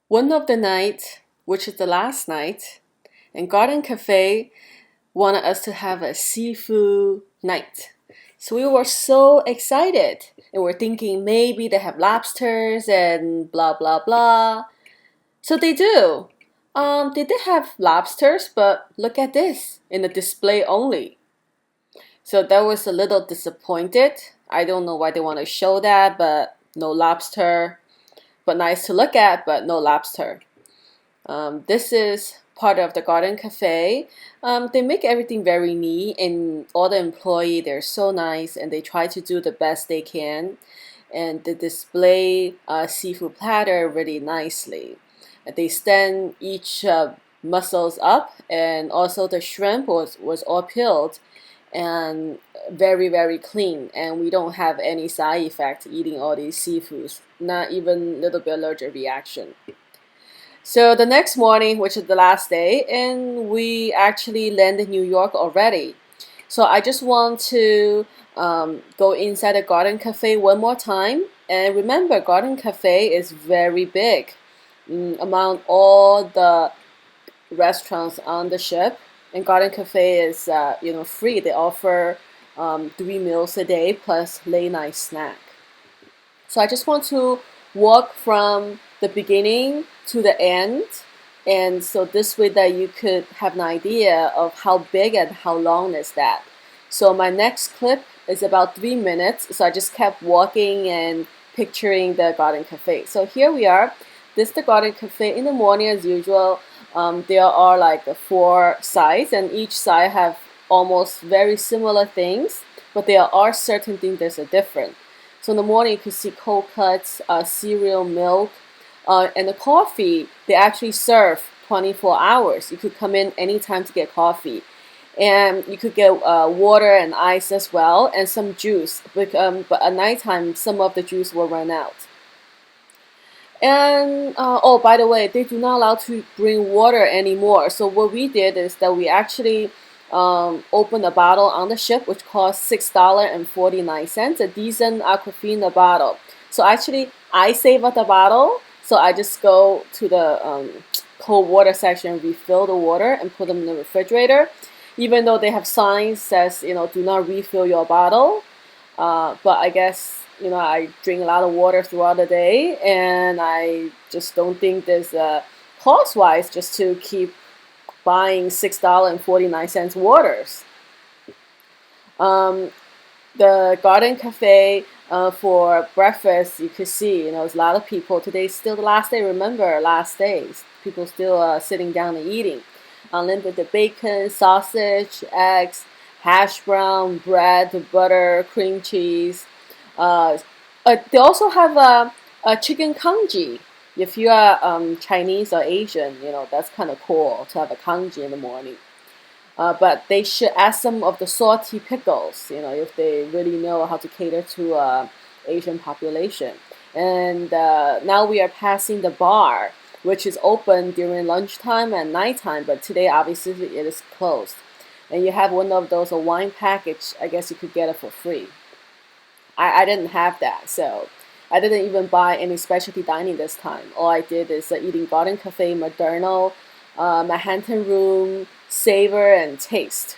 One of the night, which is the last night, and Garden Cafe wanted us to have a seafood night. So we were so excited and we're thinking maybe they have lobsters and blah blah blah. So they do. They did have lobsters, but look at this in the display only. So that was a little disappointed. I don't know why they want to show that, but no lobster. But nice to look at, but no lobster. This is part of the Garden Cafe. They make everything very neat, and all the employees, they're so nice and they try to do the best they can. And they display seafood platter really nicely. They stand each mussels up, and also the shrimp was all peeled and very very clean, and we don't have any side effect eating all these seafoods, not even a little bit allergic reaction. So the next morning, which is the last day, and we actually land in New York already. So I just want to go inside the Garden Cafe one more time. And remember, Garden Cafe is very big among all the restaurants on the ship. And Garden Cafe is free. They offer 3 meals a day plus late night snack. So I just want to walk from the beginning to the end, and so this way that you could have an idea of how big and how long is that. So my next clip is about 3 minutes, so I just kept walking and picturing the Garden Cafe. So here we are. This is the Garden Cafe. In the morning, as usual, there are like 4 sides, and each side have almost very similar things, but there are certain things that's different. So in the morning, you could see cold cuts, cereal, milk, and the coffee. They actually serve 24 hours. You could come in anytime to get coffee. And you could get water and ice as well, and some juice. But at nighttime, some of the juice will run out. And oh, by the way, they do not allow to bring water anymore. So what we did is that we actually opened a bottle on the ship, which cost $6.49, a decent Aquafina bottle. So actually, I save up the bottle, so I just go to the cold water section, refill the water, and put them in the refrigerator. Even though they have signs says do not refill your bottle, but I guess I drink a lot of water throughout the day, and I just don't think there's cost-wise just to keep buying $6.49 waters. The Garden Cafe for breakfast, you could see, there's a lot of people. Today's still the last day. Remember, last days. People still sitting down and eating. Unlimited bacon, sausage, eggs, hash brown, bread, butter, cream cheese. They also have a chicken congee. If you are Chinese or Asian, that's kind of cool to have a congee in the morning. But they should add some of the salty pickles, if they really know how to cater to Asian population. And now we are passing the bar, which is open during lunchtime and nighttime, but today obviously it is closed. And you have one of those, a wine package. I guess you could get it for free. I didn't have that, so I didn't even buy any specialty dining this time. All I did is eating Garden Cafe, Moderno, Manhattan Room, Savor, and Taste.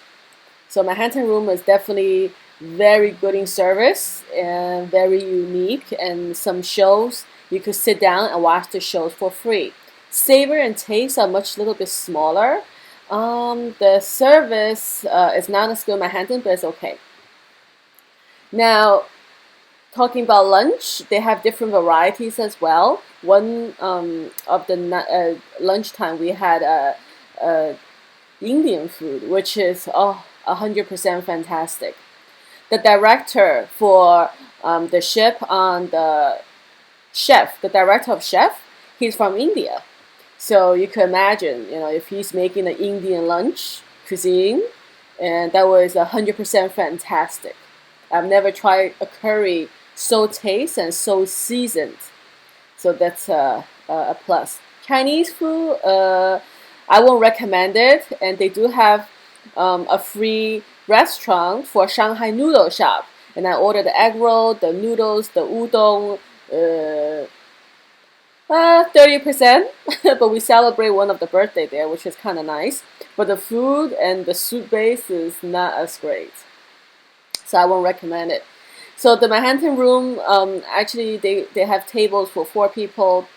So Manhattan Room is definitely very good in service and very unique, and some shows you could sit down and watch the shows for free. Savor and Taste are much little bit smaller. The service is not as good in Manhattan, but it's okay. Now, talking about lunch, they have different varieties as well. One of the lunchtime we had Indian food, which is 100% fantastic. The director for the ship on the chef, the director of chef, he's from India. So you can imagine, if he's making an Indian lunch cuisine, and that was 100% fantastic. I've never tried a curry so tasty and so seasoned. So that's a plus. Chinese food, I won't recommend it. And they do have a free restaurant for Shanghai noodle shop. And I ordered the egg roll, the noodles, the udon, 30%, but we celebrate one of the birthday there, which is kind of nice. But the food and the soup base is not as great, so I won't recommend it. So the Manhattan room, actually they have tables for 4 people,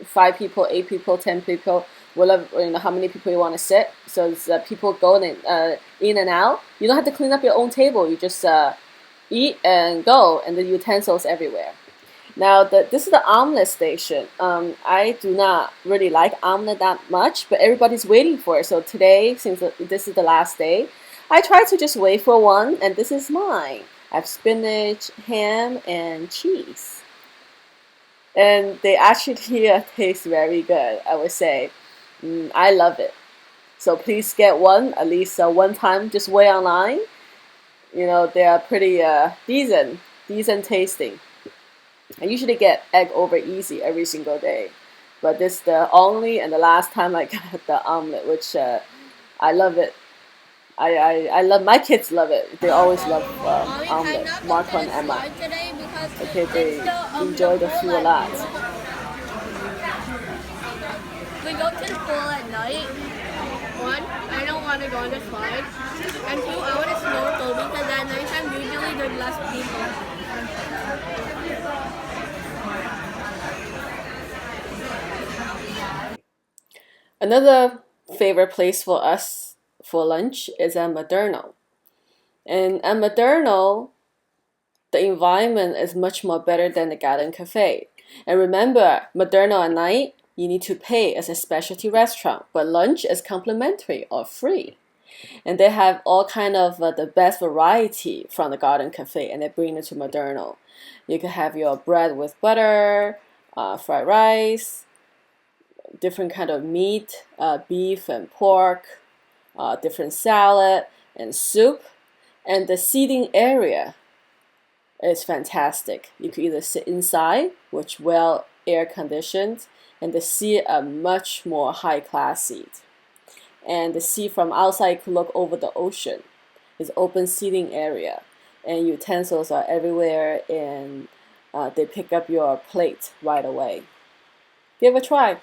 5 people, 8 people, 10 people, whatever, how many people you want to sit. So it's people going in and out. You don't have to clean up your own table. You just eat and go, and the utensils everywhere. Now, this is the Omelet Station. I do not really like omelet that much, but everybody's waiting for it. So today, since this is the last day, I try to just wait for one, and this is mine. I have spinach, ham, and cheese. And they actually taste very good, I would say. I love it. So please get one, at least one time. Just wait online. They are pretty decent tasting. I usually get egg over easy every single day, but this is the only and the last time I got the omelet, which I love it. I love, my kids love it. They always love omelet. Marco and Emma. Okay, they enjoy the food a lot. We go to the pool at night. One, I don't want to go on the slide. And two, I want to snorkel because at nighttime usually there's less people. Another favorite place for us for lunch is at Moderno. And at Moderno, the environment is much more better than the Garden Cafe. And remember, Moderno at night, you need to pay as a specialty restaurant, but lunch is complimentary or free. And they have all kind of the best variety from the Garden Cafe, and they bring it to Moderno. You can have your bread with butter, fried rice, different kind of meat, beef and pork, different salad and soup, and the seating area is fantastic. You could either sit inside, which well air conditioned, and the seat a much more high class seat. And the seat from outside could look over the ocean. It's open seating area, and utensils are everywhere, and they pick up your plate right away. Give it a try.